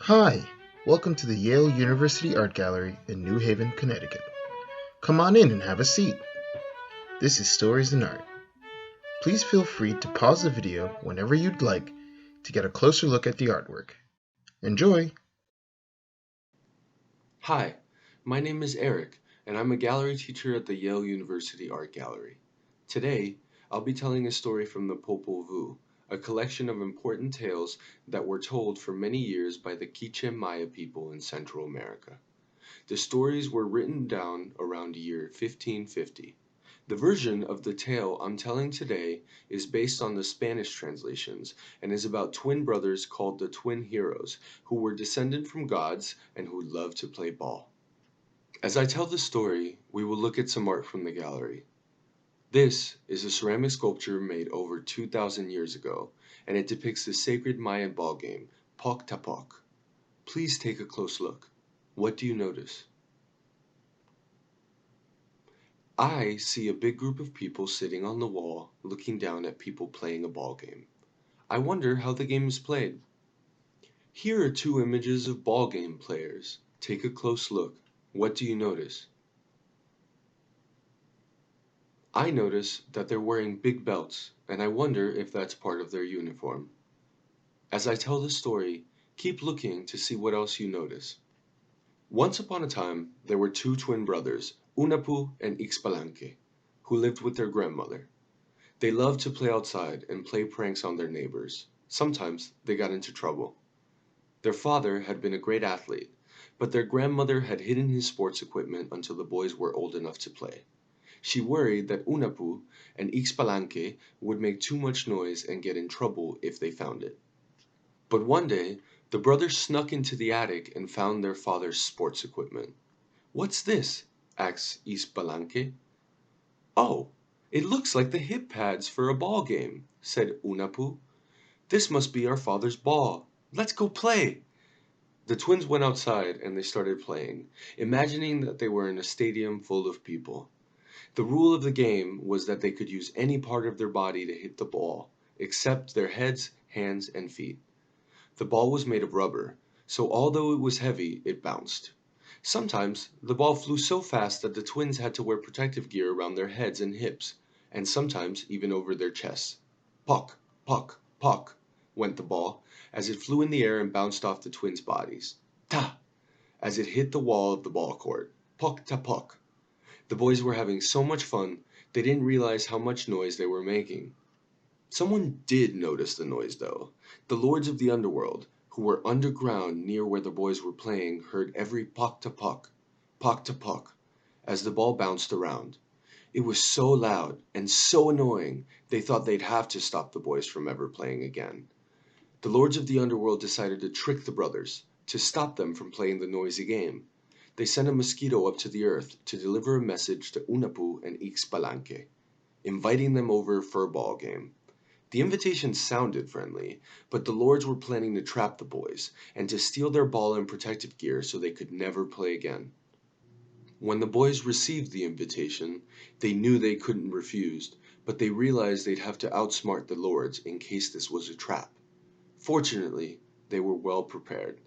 Hi, welcome to the Yale University Art Gallery in New Haven, Connecticut. Come on in and have a seat. This is Stories in Art. Please feel free to pause the video whenever you'd like to get a closer look at the artwork. Enjoy! Hi, my name is Eric, and I'm a gallery teacher at the Yale University Art Gallery. Today, I'll be telling a story from the Popol Vuh, a collection of important tales that were told for many years by the Quiche Maya people in Central America. The stories were written down around year 1550. The version of the tale I'm telling today is based on the Spanish translations and is about twin brothers called the Twin Heroes who were descended from gods and who loved to play ball. As I tell the story, we will look at some art from the gallery. This is a ceramic sculpture made over 2,000 years ago, and it depicts the sacred Mayan ball game, Poc Tapoc. Please take a close look. What do you notice? I see a big group of people sitting on the wall looking down at people playing a ball game. I wonder how the game is played. Here are two images of ball game players. Take a close look. What do you notice? I notice that they're wearing big belts, and I wonder if that's part of their uniform. As I tell the story, keep looking to see what else you notice. Once upon a time, there were two twin brothers, Unapu and Ixpalanque, who lived with their grandmother. They loved to play outside and play pranks on their neighbors. Sometimes they got into trouble. Their father had been a great athlete, but their grandmother had hidden his sports equipment until the boys were old enough to play. She worried that Unapu and Ixpalanque would make too much noise and get in trouble if they found it. But one day, the brothers snuck into the attic and found their father's sports equipment. "What's this?" asked Ixpalanque. "Oh, it looks like the hip pads for a ball game," said Unapu. "This must be our father's ball. Let's go play." The twins went outside and they started playing, imagining that they were in a stadium full of people. The rule of the game was that they could use any part of their body to hit the ball, except their heads, hands, and feet. The ball was made of rubber, so although it was heavy, it bounced. Sometimes the ball flew so fast that the twins had to wear protective gear around their heads and hips, and sometimes even over their chests. Pock, pock, pock, went the ball, as it flew in the air and bounced off the twins' bodies. Ta! As it hit the wall of the ball court. Pock ta pock. The boys were having so much fun, they didn't realize how much noise they were making. Someone did notice the noise, though. The lords of the underworld, who were underground near where the boys were playing, heard every pock to pock, as the ball bounced around. It was so loud and so annoying, they thought they'd have to stop the boys from ever playing again. The lords of the underworld decided to trick the brothers, to stop them from playing the noisy game. They sent a mosquito up to the earth to deliver a message to Unapu and Ixpalanque, inviting them over for a ball game. The invitation sounded friendly, but the lords were planning to trap the boys, and to steal their ball and protective gear so they could never play again. When the boys received the invitation, they knew they couldn't refuse, but they realized they'd have to outsmart the lords in case this was a trap. Fortunately, they were well prepared.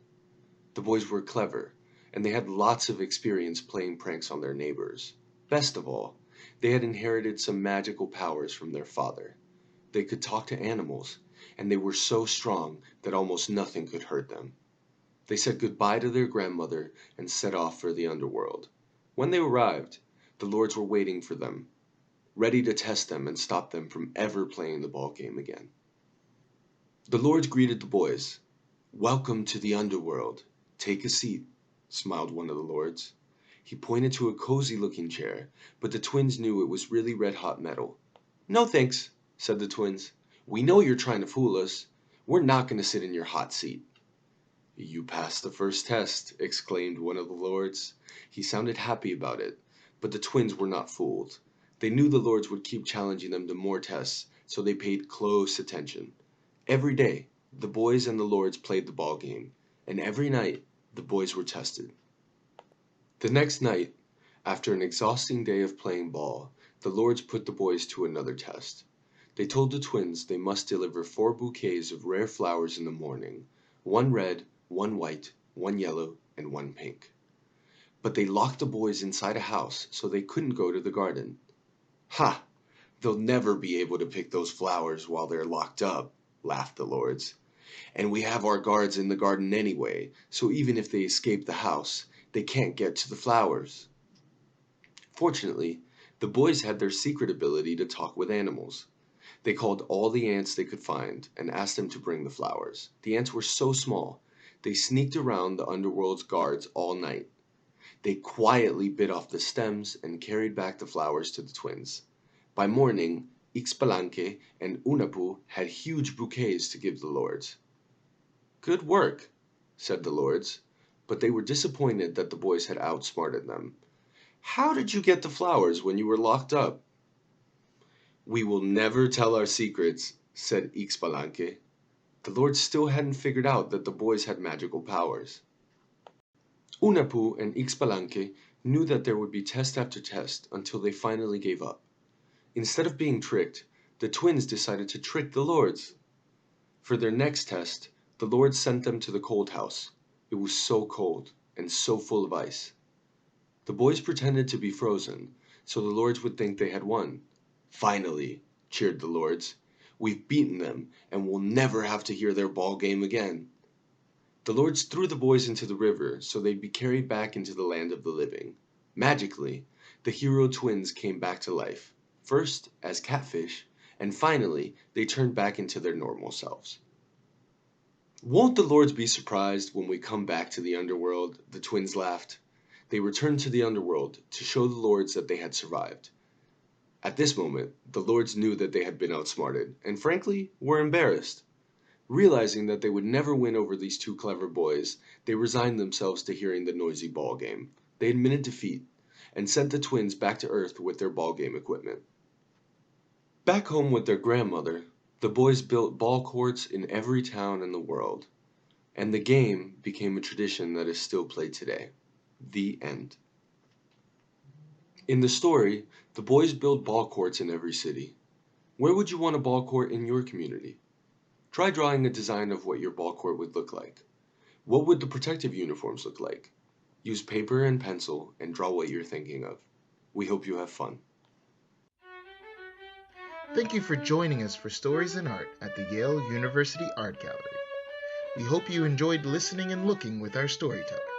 The boys were clever, and they had lots of experience playing pranks on their neighbors. Best of all, they had inherited some magical powers from their father. They could talk to animals, and they were so strong that almost nothing could hurt them. They said goodbye to their grandmother and set off for the underworld. When they arrived, the lords were waiting for them, ready to test them and stop them from ever playing the ball game again. The lords greeted the boys. "Welcome to the underworld. Take a seat," smiled one of the lords. He pointed to a cozy-looking chair, but the twins knew it was really red-hot metal. "No thanks," said the twins. "We know you're trying to fool us. We're not going to sit in your hot seat." "You passed the first test," exclaimed one of the lords. He sounded happy about it, but the twins were not fooled. They knew the lords would keep challenging them to more tests, so they paid close attention. Every day, the boys and the lords played the ball game, and every night, the boys were tested. The next night, after an exhausting day of playing ball, the lords put the boys to another test. They told the twins they must deliver 4 bouquets of rare flowers in the morning, one red, one white, one yellow, and one pink. But they locked the boys inside a house so they couldn't go to the garden. "Ha! They'll never be able to pick those flowers while they're locked up," laughed the lords. "And we have our guards in the garden anyway, so even if they escape the house, they can't get to the flowers." Fortunately, the boys had their secret ability to talk with animals. They called all the ants they could find and asked them to bring the flowers. The ants were so small, they sneaked around the underworld's guards all night. They quietly bit off the stems and carried back the flowers to the twins. By morning, Ixpalanque and Unapu had huge bouquets to give the lords. "Good work," said the lords, but they were disappointed that the boys had outsmarted them. "How did you get the flowers when you were locked up?" "We will never tell our secrets," said Ixpalanque. The lords still hadn't figured out that the boys had magical powers. Unapu and Ixpalanque knew that there would be test after test until they finally gave up. Instead of being tricked, the twins decided to trick the lords. For their next test, the lords sent them to the cold house. It was so cold and so full of ice. The boys pretended to be frozen, so the lords would think they had won. "Finally," cheered the lords, "we've beaten them, and we'll never have to hear their ball game again." The lords threw the boys into the river so they'd be carried back into the land of the living. Magically, the hero twins came back to life, first as catfish, and finally they turned back into their normal selves. "Won't the lords be surprised when we come back to the underworld?" the twins laughed. They returned to the underworld to show the lords that they had survived. At this moment, the lords knew that they had been outsmarted, and frankly, were embarrassed. Realizing that they would never win over these two clever boys, they resigned themselves to hearing the noisy ball game. They admitted defeat, and sent the twins back to Earth with their ball game equipment. Back home with their grandmother, the boys built ball courts in every town in the world, and the game became a tradition that is still played today. The end. In the story, the boys build ball courts in every city. Where would you want a ball court in your community? Try drawing a design of what your ball court would look like. What would the protective uniforms look like? Use paper and pencil and draw what you're thinking of. We hope you have fun. Thank you for joining us for Stories in Art at the Yale University Art Gallery. We hope you enjoyed listening and looking with our storytellers.